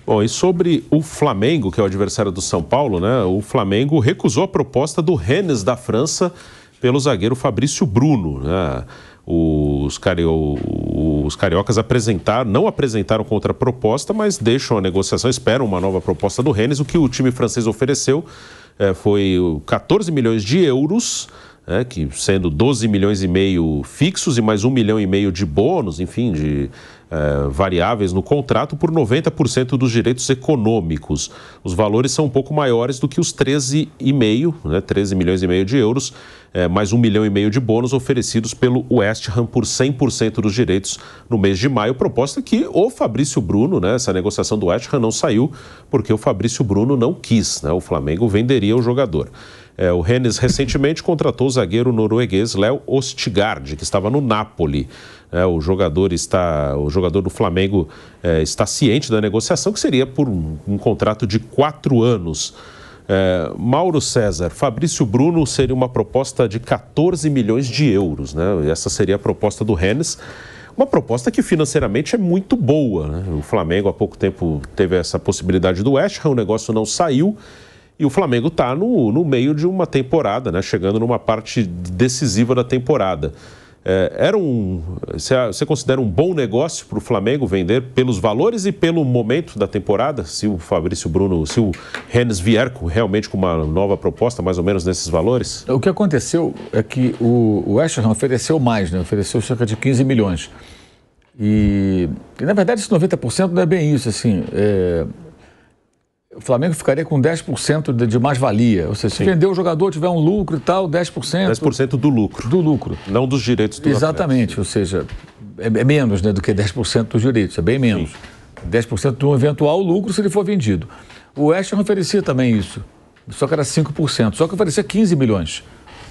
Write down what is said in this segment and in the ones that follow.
Bom, e sobre o Flamengo, que é o adversário do São Paulo, né? O Flamengo recusou a proposta do Rennes da França pelo zagueiro Fabrício Bruno, né? Os cariocas não apresentaram contraproposta, mas deixam a negociação, esperam uma nova proposta do Rennes. O que o time francês ofereceu foi 14 milhões de euros, que sendo 12 milhões e meio fixos e mais 1,5 milhão de bônus, enfim, de variáveis no contrato, por 90% dos direitos econômicos. Os valores são um pouco maiores do que os 13,5, 13 milhões e meio de euros, mais 1,5 milhão de bônus oferecidos pelo West Ham por 100% dos direitos no mês de maio. Proposta que o Fabrício Bruno, essa negociação do West Ham não saiu porque o Fabrício Bruno não quis, O Flamengo venderia o jogador. O Rennes recentemente contratou o zagueiro norueguês Léo Ostigard, que estava no Napoli. O jogador do Flamengo está ciente da negociação, que seria por um contrato de 4 anos. Mauro César, Fabrício Bruno seria uma proposta de 14 milhões de euros. Essa seria a proposta do Rennes. Uma proposta que financeiramente é muito boa. O Flamengo há pouco tempo teve essa possibilidade do West Ham, o negócio não saiu. E o Flamengo está no meio de uma temporada, chegando numa parte decisiva da temporada. Você considera um bom negócio para o Flamengo vender pelos valores e pelo momento da temporada? Se o Fabrício Bruno, se o Rennes vier realmente com uma nova proposta, mais ou menos nesses valores? O que aconteceu é que o West Ham ofereceu mais, ofereceu cerca de 15 milhões. E na verdade, esse 90% não é bem isso, assim. O Flamengo ficaria com 10% de mais-valia. Ou seja, se vender o jogador, tiver um lucro e tal, 10%. 10% do lucro. Do lucro. Não dos direitos do Exatamente. atleta. Ou seja, é menos do que 10% dos direitos. É bem menos. Sim. 10% de um eventual lucro se ele for vendido. O West Ham oferecia também isso. Só que era 5%. Só que oferecia 15 milhões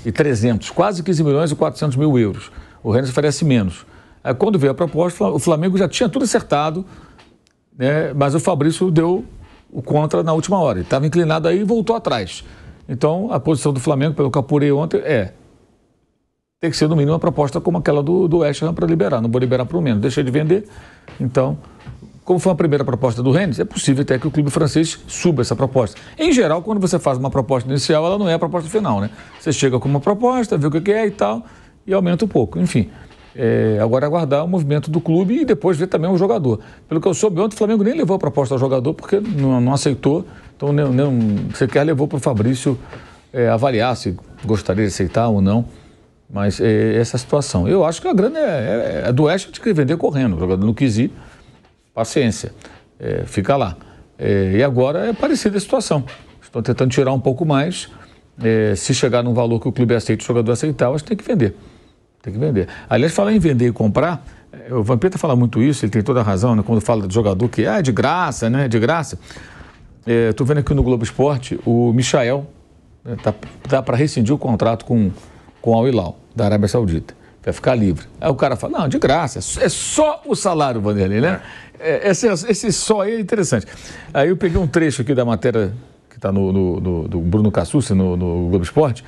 e 300. Quase 15 milhões e 400 mil euros. O Rennes oferece menos. Aí, quando veio a proposta, o Flamengo já tinha tudo acertado, mas o Fabrício deu o contra na última hora. Ele estava inclinado aí e voltou atrás. Então, a posição do Flamengo, pelo que eu apurei ontem, tem que ser no mínimo uma proposta como aquela do West Ham para liberar. Não vou liberar por menos. Deixei de vender. Então, como foi a primeira proposta do Rennes, é possível até que o clube francês suba essa proposta. Em geral, quando você faz uma proposta inicial, ela não é a proposta final, Você chega com uma proposta, vê o que é e tal, e aumenta um pouco. Enfim. Agora aguardar o movimento do clube e depois ver também o jogador. Pelo que eu soube ontem, o Flamengo nem levou a proposta ao jogador porque não aceitou. Então, sequer levou para o Fabrício avaliar se gostaria de aceitar ou não. Mas essa situação. Eu acho que a grana é do Oeste, de que vender correndo. O jogador não quis ir, paciência. Fica lá. E agora é parecida a situação. Estão tentando tirar um pouco mais. Se chegar num valor que o clube aceita, o jogador aceitar, eu acho que tem que vender. Tem que vender. Aliás, falar em vender e comprar, o Vampeta fala muito isso, ele tem toda a razão, quando fala de jogador que é de graça, de graça. Estou vendo aqui no Globo Esporte, o Michael tá para rescindir o contrato com o Al Hilal, da Arábia Saudita. Vai ficar livre. Aí o cara fala, não, de graça, é só o salário, Vanderlei, Esse só aí é interessante. Aí eu peguei um trecho aqui da matéria que está do Bruno Cassucci no Globo Esporte.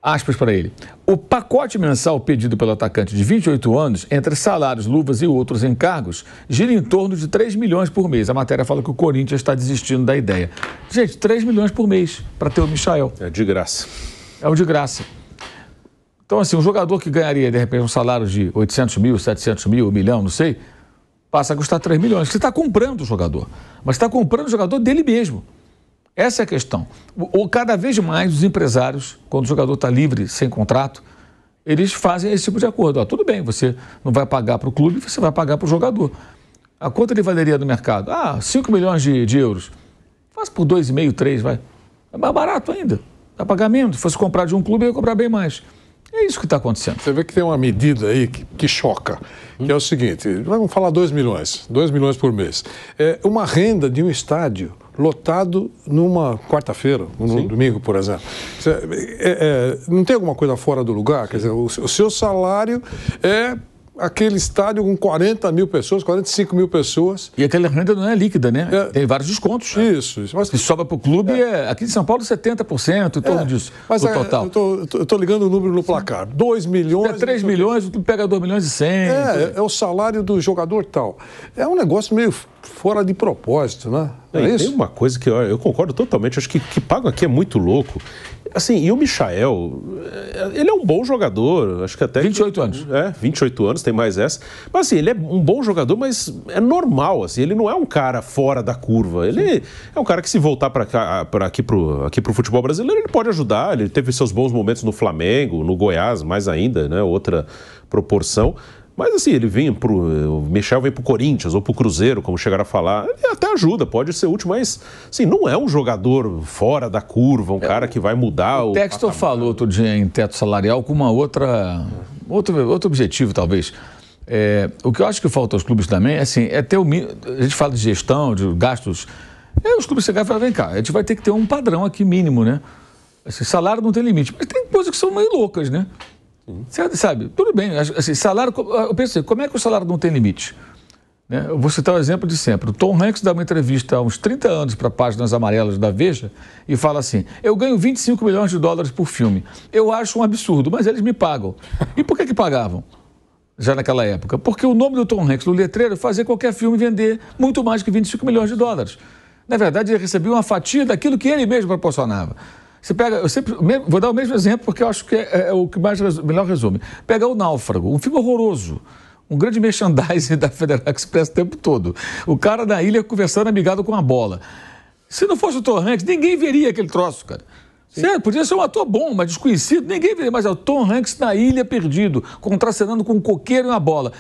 Aspas para ele. O pacote mensal pedido pelo atacante de 28 anos, entre salários, luvas e outros encargos, gira em torno de 3 milhões por mês. A matéria fala que o Corinthians está desistindo da ideia. Gente, 3 milhões por mês para ter o Michael. É de graça. É o de graça. Então, assim, um jogador que ganharia, de repente, um salário de 800 mil, 700 mil, 1 milhão, não sei, passa a custar 3 milhões. Você está comprando o jogador. Mas está comprando o jogador dele mesmo. Essa é a questão. Cada vez mais os empresários, quando o jogador está livre, sem contrato, eles fazem esse tipo de acordo. Tudo bem, você não vai pagar para o clube, você vai pagar para o jogador. A quanto ele valeria no mercado? 5 milhões de euros. Faz por 2,5, 3, vai. É mais barato ainda. Vai pagar menos. Se fosse comprar de um clube, ia cobrar bem mais. É isso que está acontecendo. Você vê que tem uma medida aí que choca, que é o seguinte, vamos falar 2 milhões por mês. É uma renda de um estádio lotado numa quarta-feira, num domingo, por exemplo. Não tem alguma coisa fora do lugar? Quer dizer, o seu salário é aquele estádio com 40 mil pessoas, 45 mil pessoas. E aquela renda não é líquida, né? Tem vários descontos. Isso. Mas que sobra para o clube, aqui em São Paulo, 70%, em torno disso, mas o total. Eu estou ligando o número no placar. 2 milhões... 3 milhões, o clube pega 2 milhões e 100. É o salário do jogador tal. É um negócio meio fora de propósito, né? Tem uma coisa que eu concordo totalmente, acho que pago aqui é muito louco. Assim, e o Michael, ele é um bom jogador, acho que até... 28 anos. 28 anos, tem mais essa. Mas assim, ele é um bom jogador, mas é normal, assim, ele não é um cara fora da curva. Ele é um cara que, se voltar aqui pro futebol brasileiro, ele pode ajudar. Ele teve seus bons momentos no Flamengo, no Goiás, mais ainda, né? Outra proporção. Mas assim, o Michel vem pro Corinthians ou pro Cruzeiro, como chegaram a falar, ele até ajuda, pode ser útil, mas assim, não é um jogador fora da curva, um cara que vai mudar o... O Textor falou outro dia em teto salarial com outro objetivo, talvez. O que eu acho que falta aos clubes também é ter a gente fala de gestão, de gastos, os clubes chegarem e falar, vem cá, a gente vai ter que ter um padrão aqui mínimo, né? Assim, salário não tem limite, mas tem coisas que são meio loucas, né? Você sabe, tudo bem, assim, salário, eu pensei, como é que o salário não tem limite? Né? Eu vou citar o exemplo de sempre. O Tom Hanks dá uma entrevista há uns 30 anos para Páginas Amarelas da Veja e fala assim, eu ganho 25 milhões de dólares por filme. Eu acho um absurdo, mas eles me pagam. E por que pagavam? Já naquela época? Porque o nome do Tom Hanks no letreiro fazia qualquer filme vender muito mais que 25 milhões de dólares. Na verdade, ele recebia uma fatia daquilo que ele mesmo proporcionava. Você pega, eu sempre vou dar o mesmo exemplo porque eu acho que é o que melhor resume. Pega O Náufrago, um filme horroroso, um grande merchandising da Federal Express o tempo todo. O cara na ilha conversando amigado com a bola. Se não fosse o Tom Hanks, ninguém veria aquele troço, cara. Certo? Podia ser um ator bom, mas desconhecido, ninguém veria. Mas é o Tom Hanks na ilha perdido, contracenando com um coqueiro e uma bola.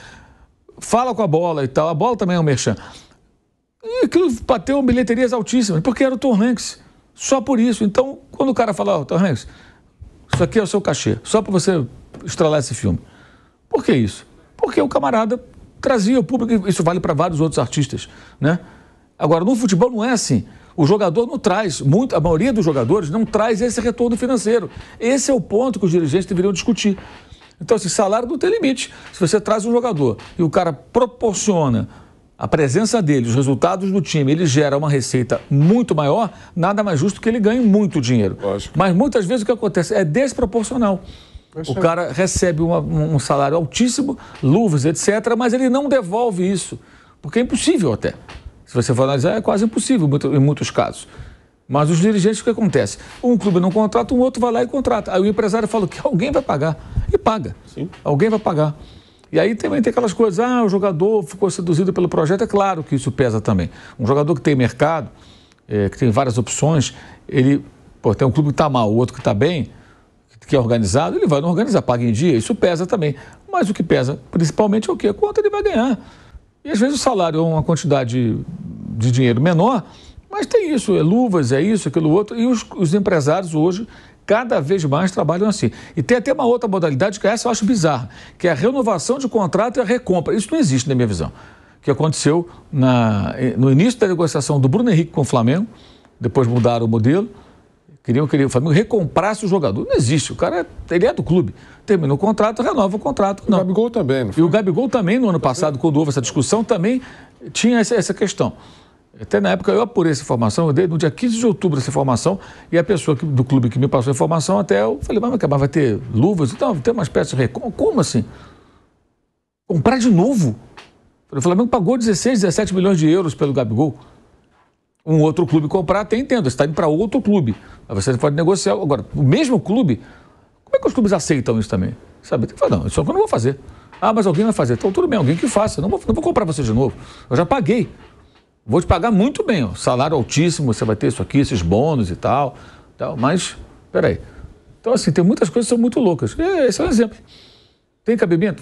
Fala com a bola e tal. A bola também é um merchan. E aquilo bateu bilheterias altíssimas, porque era o Tom Hanks. Só por isso. Então, quando o cara fala, Tom Hanks, isso aqui é o seu cachê, só para você estralar esse filme. Por que isso? Porque o camarada trazia o público, isso vale para vários outros artistas, né? Agora, no futebol não é assim. O jogador não traz, a maioria dos jogadores não traz esse retorno financeiro. Esse é o ponto que os dirigentes deveriam discutir. Então, assim, salário não tem limite. Se você traz um jogador e o cara proporciona a presença dele, os resultados do time, ele gera uma receita muito maior, nada mais justo que ele ganhe muito dinheiro. Lógico. Mas muitas vezes o que acontece é desproporcional. O cara recebe um salário altíssimo, luvas, etc., mas ele não devolve isso, porque é impossível até. Se você for analisar, é quase impossível em muitos casos. Mas os dirigentes, o que acontece? Um clube não contrata, um outro vai lá e contrata. Aí o empresário fala que alguém vai pagar, e paga. Sim. Alguém vai pagar. E aí também tem aquelas coisas, o jogador ficou seduzido pelo projeto, é claro que isso pesa também. Um jogador que tem mercado, que tem várias opções, ele tem um clube que está mal, o outro que está bem, que é organizado, ele vai não organizar, paga em dia, isso pesa também. Mas o que pesa principalmente é o quê? Quanto ele vai ganhar. E às vezes o salário é uma quantidade de dinheiro menor, mas tem isso, é luvas, é isso, aquilo outro, e os empresários hoje cada vez mais trabalham assim. E tem até uma outra modalidade que essa eu acho bizarra, que é a renovação de contrato e a recompra. Isso não existe na minha visão. Que aconteceu no início da negociação do Bruno Henrique com o Flamengo, depois mudaram o modelo, queriam que o Flamengo recomprasse o jogador. Não existe, o cara ele é do clube. Termina o contrato, renova o contrato. Não. O Gabigol também, não foi? E o Gabigol também, no ano passado, quando houve essa discussão, também tinha essa questão. Até na época eu apurei essa informação, eu dei no dia 15 de outubro essa informação, e a pessoa do clube que me passou a informação, até eu falei, mas vai ter luvas? Então, vai ter uma espécie de recompra. Como assim? Comprar de novo? O Flamengo pagou 16, 17 milhões de euros pelo Gabigol. Um outro clube comprar, até entendo, você está indo para outro clube. Aí você pode negociar. Agora, o mesmo clube, como é que os clubes aceitam isso também? Sabe? Tem que falar, não, isso eu não vou fazer. Mas alguém vai fazer. Então, tudo bem, alguém que faça. Não vou comprar você de novo. Eu já paguei. Vou te pagar muito bem, ó. Salário altíssimo, você vai ter isso aqui, esses bônus e tal. Mas, peraí. Então, assim, tem muitas coisas que são muito loucas. Esse é um exemplo. Tem cabimento?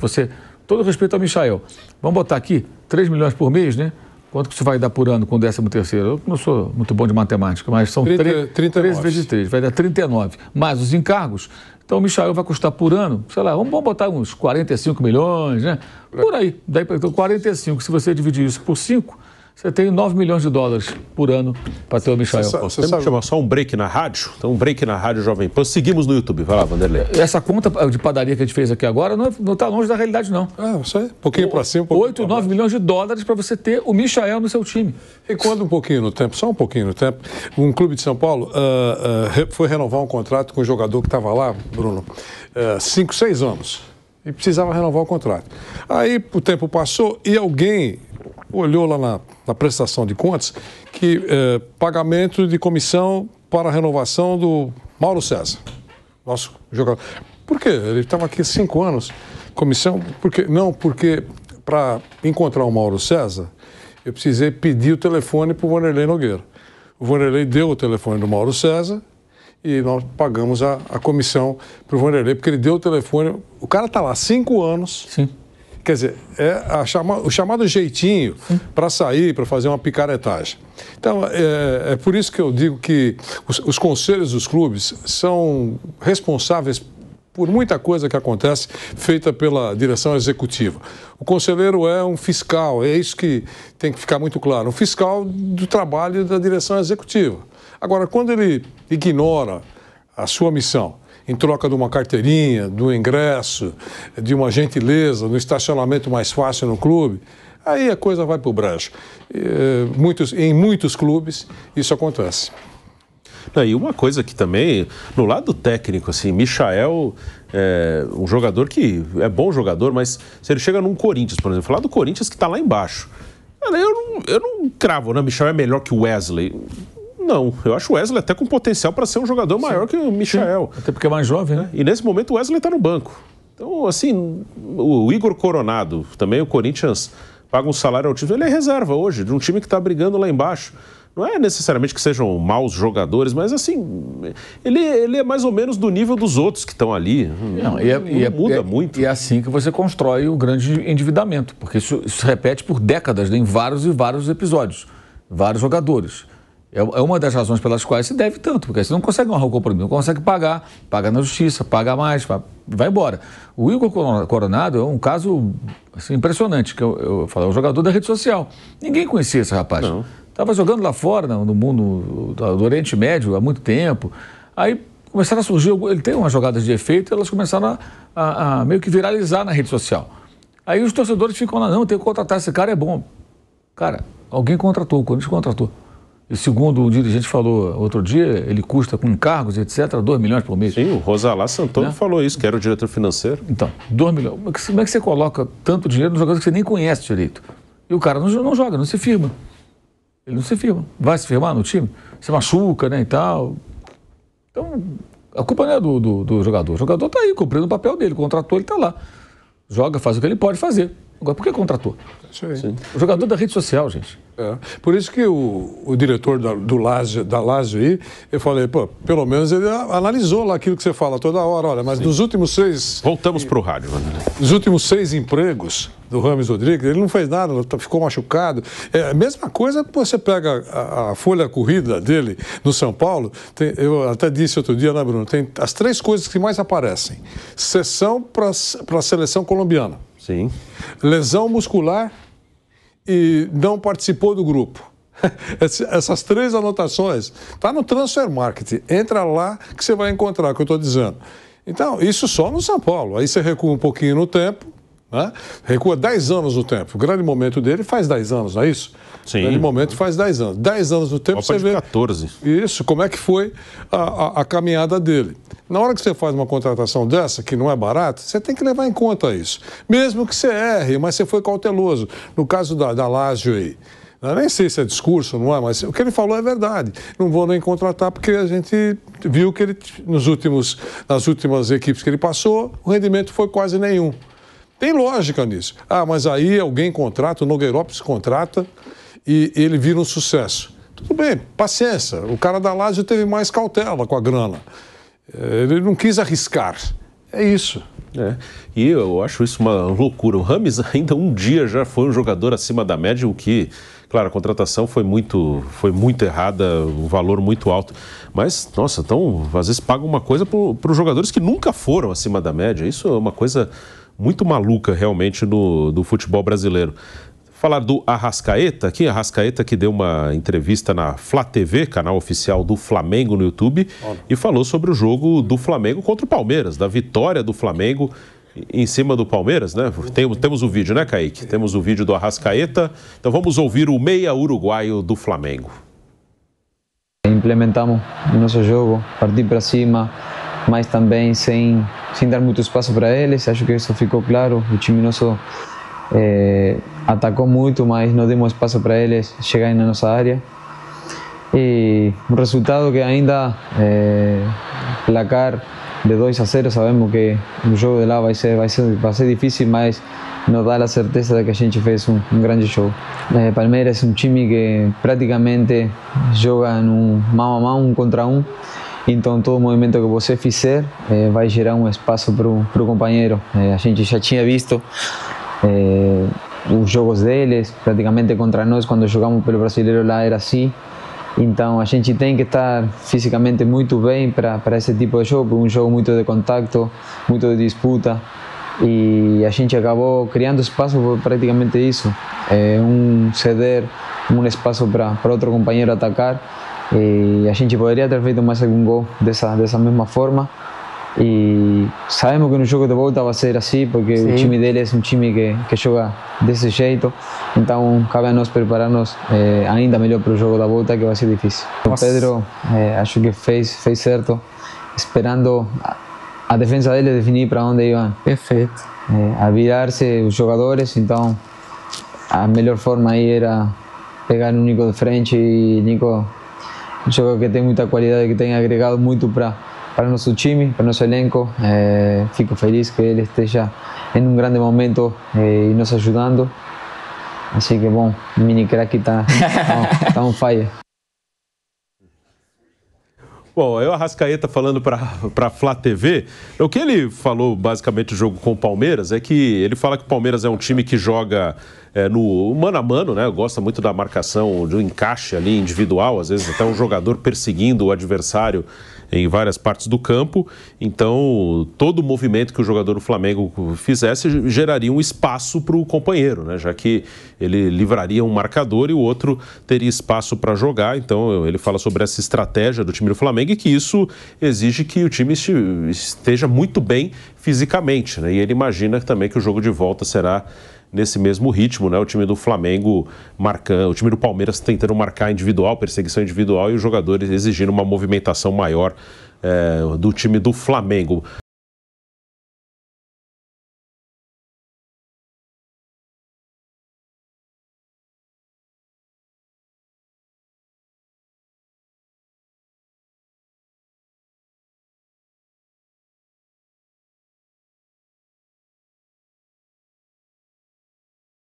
Todo respeito ao Michael. Vamos botar aqui 3 milhões por mês, né? Quanto que você vai dar por ano com o 13º? Eu não sou muito bom de matemática, mas são 13 vezes 3, vai dar 39. Mais os encargos. Então o Michael vai custar por ano, sei lá, vamos botar uns 45 milhões, né? Por aí. Daí, então, 45, se você dividir isso por 5, você tem 9 milhões de dólares por ano para ter o Michael. Temos que chamar só um break na rádio? Então, um break na rádio Jovem Pan. Seguimos no YouTube. Vai lá, Vanderlei. Essa conta de padaria que a gente fez aqui agora não está longe da realidade, não. Isso aí. Um pouquinho para cima. 8, 9 milhões de dólares para você ter o Michael no seu time. E quando um pouquinho no tempo, só um pouquinho no tempo, um clube de São Paulo foi renovar um contrato com um jogador que estava lá, Bruno, 5, 6 anos. E precisava renovar o contrato. Aí o tempo passou e alguém olhou lá na prestação de contas que pagamento de comissão para a renovação do Mauro César, nosso jogador. Por quê? Ele estava aqui 5 anos, comissão, porque para encontrar o Mauro César, eu precisei pedir o telefone para o Vanderlei Nogueira. O Vanderlei deu o telefone do Mauro César e nós pagamos a comissão para o Vanderlei, porque ele deu o telefone. O cara está lá 5 anos. Sim. Quer dizer, o chamado jeitinho para sair, para fazer uma picaretagem. Então, é por isso que eu digo que os conselhos dos clubes são responsáveis por muita coisa que acontece feita pela direção executiva. O conselheiro é um fiscal, é isso que tem que ficar muito claro, um fiscal do trabalho da direção executiva. Agora, quando ele ignora a sua missão, em troca de uma carteirinha, do ingresso, de uma gentileza, do estacionamento mais fácil no clube, aí a coisa vai para o brejo. Em muitos clubes isso acontece. E uma coisa que também, no lado técnico, assim, Michael é um jogador que é bom jogador, mas se ele chega num Corinthians, por exemplo, falar do Corinthians que está lá embaixo, eu não cravo, né? Michael é melhor que o Wesley. Não, eu acho o Wesley até com potencial para ser um jogador maior que o Michael. Até porque é mais jovem, né? E nesse momento o Wesley está no banco. Então, assim, o Igor Coronado, também o Corinthians paga um salário altíssimo, ele é reserva hoje, de um time que está brigando lá embaixo. Não é necessariamente que sejam maus jogadores, mas assim, ele é mais ou menos do nível dos outros que estão ali. Não muda muito. E é assim que você constrói o grande endividamento, porque isso se repete por décadas, né, em vários e vários episódios, vários jogadores. É uma das razões pelas quais se deve tanto, porque você não consegue honrar o compromisso, não consegue pagar, paga na justiça, paga mais, vai embora. O Igor Coronado é um caso assim, impressionante, que eu falo, é um jogador da rede social. Ninguém conhecia esse rapaz. Estava jogando lá fora, no mundo do Oriente Médio, há muito tempo. Aí começaram a surgir, ele tem umas jogadas de efeito, elas começaram a meio que viralizar na rede social. Aí os torcedores ficam lá, não, tem que contratar esse cara, é bom. Cara, alguém contratou, o Corinthians contratou. E segundo o dirigente falou outro dia, ele custa com encargos, etc., 2 milhões por mês. Sim, o Rosalá Santoro falou isso, que era o diretor financeiro. Então, 2 milhões. Como é que você coloca tanto dinheiro nos jogadores que você nem conhece direito? E o cara não joga, não se firma. Ele não se firma. Vai se firmar no time? Se machuca, né, e tal. Então, a culpa não é do jogador. O jogador está aí, cumprindo o papel dele. Contratou, ele está lá. Joga, faz o que ele pode fazer. Agora, por que contratou? Isso aí. Sim. O jogador da rede social, gente. Por isso que o diretor da Lazio aí, eu falei, pelo menos ele analisou lá aquilo que você fala toda hora. Olha, mas nos últimos 6... Voltamos para o rádio, Vanderlei. Nos últimos 6 empregos do Rames Rodrigues, ele não fez nada, ficou machucado. A mesma coisa, você pega a folha corrida dele no São Paulo, eu até disse outro dia, né, Bruno? Tem as 3 coisas que mais aparecem. Cessão para a seleção colombiana. Sim. Lesão muscular e não participou do grupo. Essas 3 anotações está no Transfer Market. Entra lá que você vai encontrar o que eu estou dizendo. Então, isso só no São Paulo. Aí você recua um pouquinho no tempo, né? Recua 10 anos no tempo. O grande momento dele faz 10 anos, não é isso? Sim. O grande momento faz 10 anos. 10 anos no tempo Copa você vê... 14. Isso, como é que foi a caminhada dele. Na hora que você faz uma contratação dessa, que não é barata, você tem que levar em conta isso. Mesmo que você erre, mas você foi cauteloso. No caso da Lazio aí, eu nem sei se é discurso, não é, mas o que ele falou é verdade. Não vou nem contratar porque a gente viu que ele, nas últimas equipes que ele passou, o rendimento foi quase nenhum. Tem lógica nisso. Mas aí alguém contrata, o Nogueirópolis contrata e ele vira um sucesso. Tudo bem, paciência. O cara da Lazio teve mais cautela com a grana. Ele não quis arriscar. É isso. E eu acho isso uma loucura. O Rames ainda um dia já foi um jogador acima da média, o que, claro, a contratação foi muito errada, um valor muito alto. Mas, nossa, então, às vezes pagam uma coisa para os jogadores que nunca foram acima da média. Isso é uma coisa muito maluca, realmente, do futebol brasileiro. Falar do Arrascaeta aqui, Arrascaeta que deu uma entrevista na Flá TV, canal oficial do Flamengo no YouTube, e falou sobre o jogo do Flamengo contra o Palmeiras, da vitória do Flamengo em cima do Palmeiras, né? Temos o vídeo, né, Kaique? Temos o vídeo do Arrascaeta, então vamos ouvir o meia uruguaio do Flamengo. Implementamos o nosso jogo, partir para cima, mas também sem dar muito espaço para eles, acho que isso ficou claro, o time nosso atacou muito, mas não demos espaço para eles chegarem na nossa área. E um resultado que ainda, placar de 2-0, sabemos que o jogo de lá vai ser difícil, mas nos dá a certeza de que a gente fez um grande jogo. Palmeiras é um time que praticamente joga num mão a mão, 1 contra 1, então todo movimento que você fizer vai gerar um espaço para o companheiro. A gente já tinha visto os jogos deles, praticamente contra nós, quando jogamos pelo Brasileiro lá era assim. Então a gente tem que estar fisicamente muito bem para esse tipo de jogo, um jogo muito de contato, muito de disputa. E a gente acabou criando espaço por praticamente isso, ceder um espaço para outro companheiro atacar. E a gente poderia ter feito mais algum gol dessa mesma forma. E sabemos que no jogo de volta vai ser assim, porque o time dele é um time que joga desse jeito, então cabe a nós preparar-nos ainda melhor para o jogo da volta, que vai ser difícil. O Pedro acho que fez certo, esperando a defesa dele definir para onde iam. Perfeito. A virar-se os jogadores, então a melhor forma aí era pegar o Nico de frente, e Nico, um jogador que tem muita qualidade, que tem agregado muito para nosso time, para nosso elenco. Fico feliz que ele esteja em um grande momento e nos ajudando. Assim que, bom, o mini craque está on fire. Bom, aí o Arrascaeta falando para a Flá TV, o que ele falou basicamente do jogo com o Palmeiras é que ele fala que o Palmeiras é um time que joga no mano a mano, né? Gosta muito da marcação, do encaixe ali individual, às vezes até um jogador perseguindo o adversário em várias partes do campo. Então, todo movimento que o jogador do Flamengo fizesse geraria um espaço para o companheiro, né? Já que ele livraria um marcador e o outro teria espaço para jogar. Então, ele fala sobre essa estratégia do time do Flamengo e que isso exige que o time esteja muito bem fisicamente, né? E ele imagina também que o jogo de volta será nesse mesmo ritmo, né? O time do Flamengo marcando, o time do Palmeiras tentando marcar individual, perseguição individual, e os jogadores exigindo uma movimentação maior do time do Flamengo.